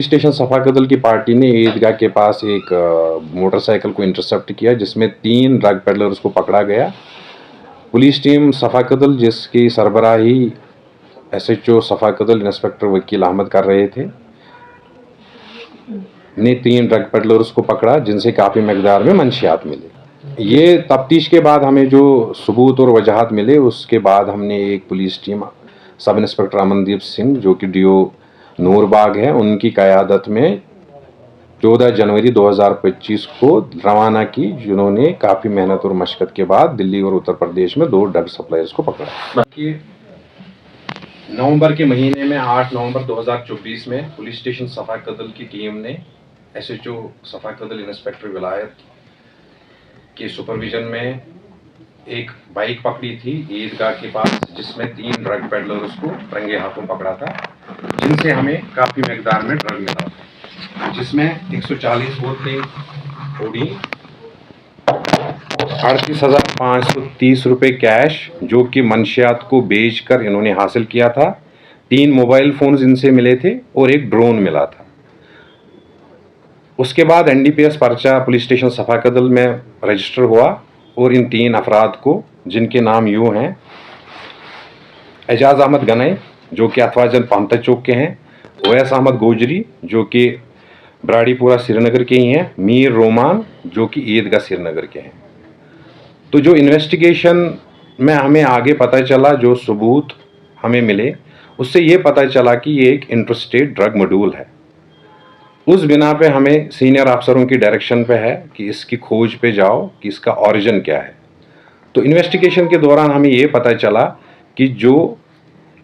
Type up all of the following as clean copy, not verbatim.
Station Safakadal की party ने ईदगाह के पास एक मोटरसाइकिल को इंटरसेप्ट किया जिसमें 3 ड्रग पेडलर्स को पकड़ा गया। पुलिस टीम सफाकदल जिसकी सरबराही एसएचओ सफाकदल इंस्पेक्टर वकील अहमद कर रहे थे ने 3 ड्रग पेडलर्स को पकड़ा जिनसे काफ़ी मकदार में मंशियात मिले। ये तफ्तीश के बाद हमें जो सबूत और वजहात मिले उसके बाद हमने एक police team sub inspector Amandeep Singh जो कि डीओ नूरबाग है उनकी क़यादत में 14 जनवरी 2025 को रवाना की, जिन्होंने काफ़ी मेहनत और मशक्क़त के बाद दिल्ली और उत्तर प्रदेश में 2 ड्रग सप्लायर्स को पकड़ा। बाकी नवंबर के महीने में 8 नवंबर 2024 में पुलिस स्टेशन सफाकदल की टीम ने एसएचओ सफाकदल इंस्पेक्टर विलायत के सुपरविजन में एक बाइक पकड़ी थी ईदगाह के पास जिसमें 3 ड्रग पेडलर्स को रंगे हाथों पकड़ा था, जिनसे हमें काफ़ी मकदार में ड्रग मिला था, जिसमें 140 बोतलें थोड़ी 38,530 रुपये कैश जो कि मंशियात को बेचकर इन्होंने हासिल किया था, 3 मोबाइल फ़ोन्स इनसे मिले थे और एक ड्रोन मिला था। उसके बाद एनडीपीएस पर्चा पुलिस स्टेशन सफाकदल में रजिस्टर हुआ और इन 3 अफराद को, जिनके नाम यूँ हैं एजाज अहमद गनई जो कि अथवाजन पामता चौक के हैं, ओवैस अहमद गोजरी जो कि ब्राडीपुरा श्रीनगर के ही हैं, मीर रोमान जो कि ईदगाह श्रीनगर के हैं। तो जो इन्वेस्टिगेशन में हमें आगे पता चला, जो सबूत हमें मिले, उससे ये पता चला कि ये एक इंटरस्टेट ड्रग मॉड्यूल है। उस बिना पे हमें सीनियर अफसरों की डायरेक्शन पे है कि इसकी खोज पे जाओ कि इसका ओरिजिन क्या है। तो इन्वेस्टिगेशन के दौरान हमें ये पता चला कि जो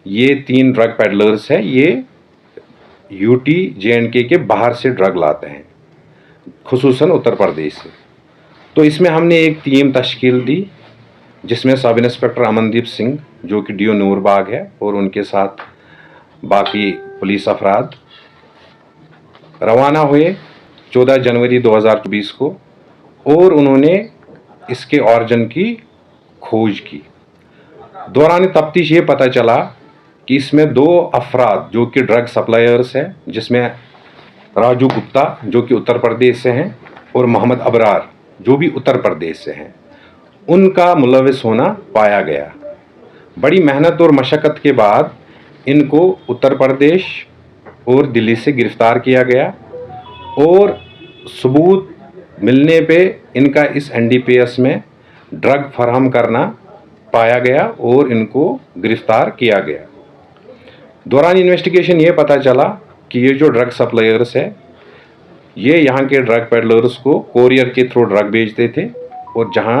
ये 3 ड्रग पेडलर्स है ये यूटी जेएंडके के बाहर से ड्रग लाते हैं, खुसूसन उत्तर प्रदेश से। तो इसमें हमने एक टीम तश्कील दी जिसमें सब इंस्पेक्टर अमनदीप सिंह जो कि डीओ नूरबाग है और उनके साथ बाकी पुलिस अफराद रवाना हुए 14 जनवरी 2020 को और उन्होंने इसके ओरिजिन की खोज की। दौरान तफ्तीश ये पता चला कि इसमें 2 अफराद जो कि ड्रग सप्लायर्स हैं, जिसमें राजू गुप्ता जो कि उत्तर प्रदेश से हैं और मोहम्मद अबरार जो भी उत्तर प्रदेश से हैं, उनका मुलविस होना पाया गया। बड़ी मेहनत और मशक्क़त के बाद इनको उत्तर प्रदेश और दिल्ली से गिरफ़्तार किया गया और सबूत मिलने पे इनका इस एनडीपीएस में ड्रग फराहम करना पाया गया और इनको गिरफ़्तार किया गया। दौरान इन्वेस्टिगेशन ये पता चला कि ये जो ड्रग सप्लायर्स है ये यहाँ के ड्रग पेडलर्स को कोरियर के थ्रू ड्रग बेचते थे और जहाँ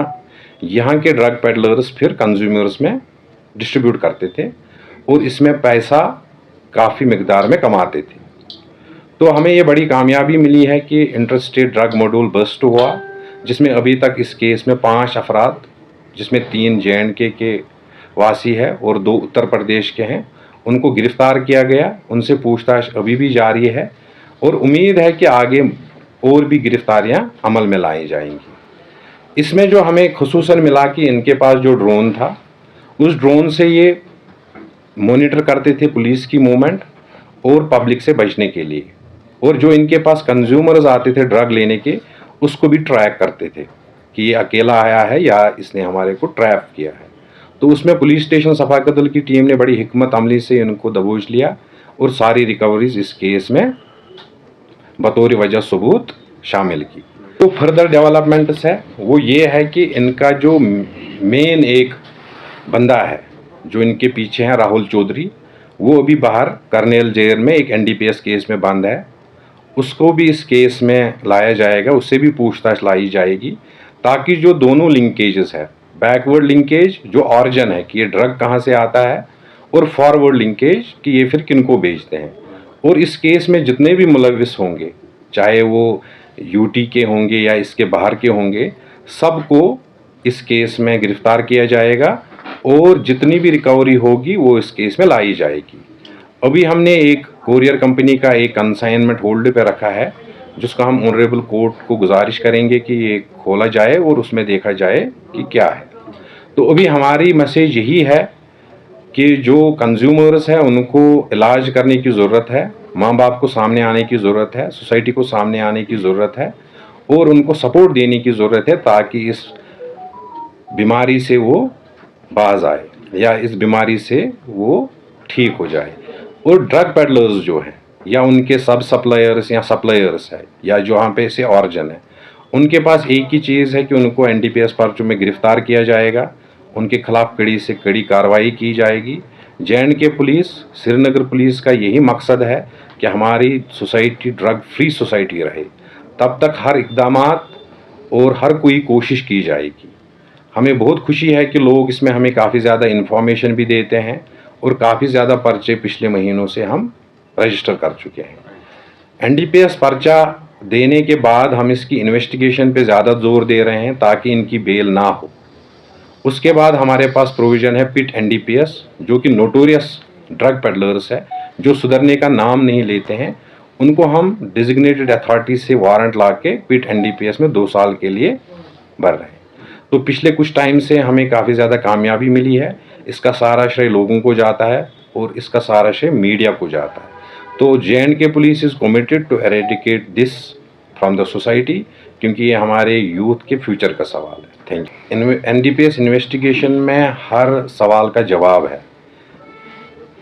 यहाँ के ड्रग पेडलर्स फिर कंज्यूमर्स में डिस्ट्रीब्यूट करते थे और इसमें पैसा काफ़ी मकदार में कमाते थे। तो हमें ये बड़ी कामयाबी मिली है कि इंटरस्टेट ड्रग मॉड्यूल बस्ट हुआ, जिसमें अभी तक इस केस में 5 अफराद, जिसमें 3 जेएंडके के वासी है और 2 उत्तर प्रदेश के हैं, उनको गिरफ़्तार किया गया। उनसे पूछताछ अभी भी जारी है और उम्मीद है कि आगे और भी गिरफ़्तारियाँ अमल में लाई जाएंगी। इसमें जो हमें खुसूसन मिला कि इनके पास जो ड्रोन था, उस ड्रोन से ये मॉनिटर करते थे पुलिस की मूवमेंट और पब्लिक से बचने के लिए, और जो इनके पास कंज्यूमर्स आते थे ड्रग लेने के, उसको भी ट्रैक करते थे कि ये अकेला आया है या इसने हमारे को ट्रैप किया है। तो उसमें पुलिस स्टेशन सफाकदल की टीम ने बड़ी हिकमत अमली से इनको दबोच लिया और सारी रिकवरीज इस केस में बतौर वजह सबूत शामिल की। तो फर्दर डेवलपमेंट्स है वो ये है कि इनका जो मेन एक बंदा है जो इनके पीछे हैं, राहुल चौधरी, वो अभी बाहर करनेल जेल में एक एनडीपीएस केस में बंद है। उसको भी इस केस में लाया जाएगा, उससे भी पूछताछ लाई जाएगी ताकि जो दोनों लिंकेजेस है, बैकवर्ड लिंकेज जो ऑरिजिन है कि ये ड्रग कहाँ से आता है, और फॉरवर्ड लिंकेज कि ये फिर किनको बेचते हैं, और इस केस में जितने भी मुलविस होंगे, चाहे वो यूटी के होंगे या इसके बाहर के होंगे, सबको इस केस में गिरफ़्तार किया जाएगा और जितनी भी रिकवरी होगी वो इस केस में लाई जाएगी। अभी हमने एक कोरियर कंपनी का एक कंसाइनमेंट होल्ड पे रखा है, जिसका हम ऑनरेबल कोर्ट को गुजारिश करेंगे कि ये खोला जाए और उसमें देखा जाए कि क्या है। तो अभी हमारी मैसेज यही है कि जो कंज्यूमर्स हैं उनको इलाज करने की ज़रूरत है, माँ बाप को सामने आने की ज़रूरत है, सोसाइटी को सामने आने की ज़रूरत है और उनको सपोर्ट देने की ज़रूरत है ताकि इस बीमारी से वो बाज आए या इस बीमारी से वो ठीक हो जाए। और ड्रग पेडलर्स जो हैं या उनके सब सप्लायर्स या सप्लायर्स है या जो यहाँ पे से ऑर्जन है, उनके पास एक ही चीज़ है कि उनको एनडीपीएस पर्चों में गिरफ्तार किया जाएगा, उनके खिलाफ कड़ी से कड़ी कार्रवाई की जाएगी। जे.एंड.के पुलिस, श्रीनगर पुलिस का यही मकसद है कि हमारी सोसाइटी ड्रग फ्री सोसाइटी रहे, तब तक हर इकदामात और हर कोई कोशिश की जाएगी। हमें बहुत खुशी है कि लोग इसमें हमें काफ़ी ज़्यादा इन्फॉर्मेशन भी देते हैं और काफ़ी ज़्यादा पर्चे पिछले महीनों से हम रजिस्टर कर चुके हैं। एनडीपीएस पर्चा देने के बाद हम इसकी इन्वेस्टिगेशन पे ज़्यादा जोर दे रहे हैं ताकि इनकी बेल ना हो। उसके बाद हमारे पास प्रोविज़न है पिट एनडीपीएस, जो कि नोटोरियस ड्रग पेडलर्स है, जो सुधरने का नाम नहीं लेते हैं, उनको हम डिजिग्नेटेड अथॉरिटी से वारंट ला के पिट एनडीपीएस में 2 साल के लिए भर रहे हैं। तो पिछले कुछ टाइम से हमें काफ़ी ज़्यादा कामयाबी मिली है। इसका सारा श्रेय लोगों को जाता है और इसका सारा श्रेय मीडिया को जाता है। तो J and K police is committed to eradicate this from the society, क्योंकि ये हमारे यूथ के फ्यूचर का सवाल है। Thank you. एनडीपीएस इन्वेस्टिगेशन में हर सवाल का जवाब है।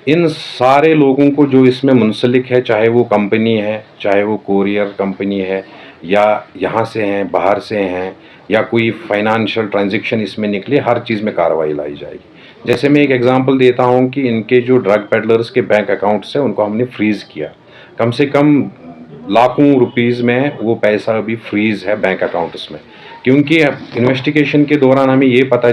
इन सारे लोगों को जो इसमें मुंसलिक है, चाहे वो कंपनी है, चाहे वो कोरियर कंपनी है, या यहाँ से हैं, बाहर से हैं, या कोई फाइनेंशियल ट्रांजैक्शन इसमें निकले, हर चीज़ में कार्रवाई लाई जाएगी। जैसे मैं एक एग्जांपल देता हूँ कि इनके जो ड्रग पेडलर्स के बैंक अकाउंट्स हैं उनको हमने फ्रीज़ किया। कम से कम लाखों रुपीज़ में वो पैसा अभी फ्रीज़ है बैंक अकाउंट्स में, क्योंकि इन्वेस्टिगेशन के दौरान हमें ये पता